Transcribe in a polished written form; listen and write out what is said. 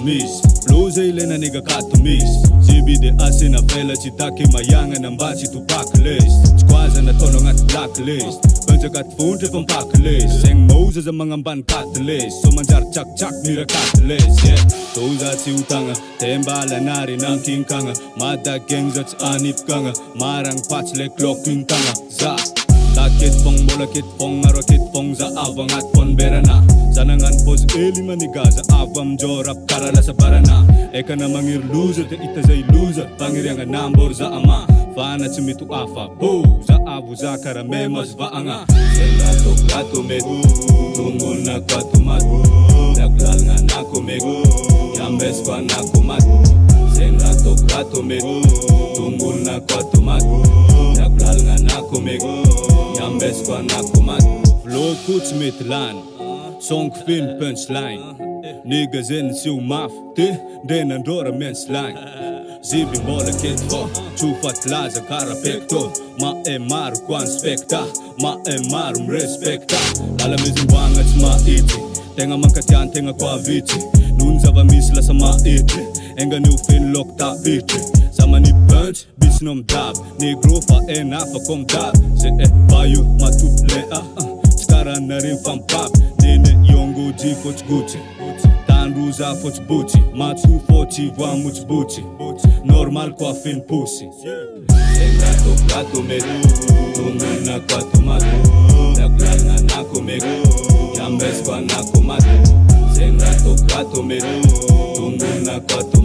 misy Bluza ilena nigga kato misy Ziby de asina vela tsy take mayagna mba tsy to backlist Tsy koaza nataonao agnaty blacklist Benzaka tifondry efa mpacklist Segny mauza za magnambany catalyst So manjary tsak-tsak mira catalyst Toza tsy utanga Tembala nari nankinkanga Mada gang za tsy anipkanga Marang patsy le clock intanga Za Taket fong mola ket fong aro ket fong za avo angat pon berana Zanangan pose eli manigaza avo amjo rap karala sa barana Eka na mangir loser te ita zay loser Pangirianga nambor za ama Fana tsy mito afa Bo za avo za karame mas vaanga Sengato gato mego Tungul na kwato mat Naglal nga nako mego Yambes kwa nako mat Sengato gato mego Tungul na kwato mat Naglal nga nako mego Yambes kwa nako mat Flow kuts met lan Song fin punchline Nigga zen siu maf Te dena ndora men slang Zibi mola ket fo Chufat laza kara pekto Ma e maru kwan spekta Ma e maru mrespekta Lala mizimbanga tsma iti Tenga mankatian tenga kwa viti Nun zava misla sama iti Enga ni ufin lok ta iti Sama ni punch bis nom dab Ni grofa e nafa kom dab Se e bayu matut lea Skara na rin fan pap Nene yongo ji foch gucci Tanruza foch bucci Matsu fochi vwa much bucci Normal kwa fin pussy Sengato gato mego Tungul na kwato matu Naglal nga nako mego Yambes kwa nako matu Sengato gato mego Tungul na kwato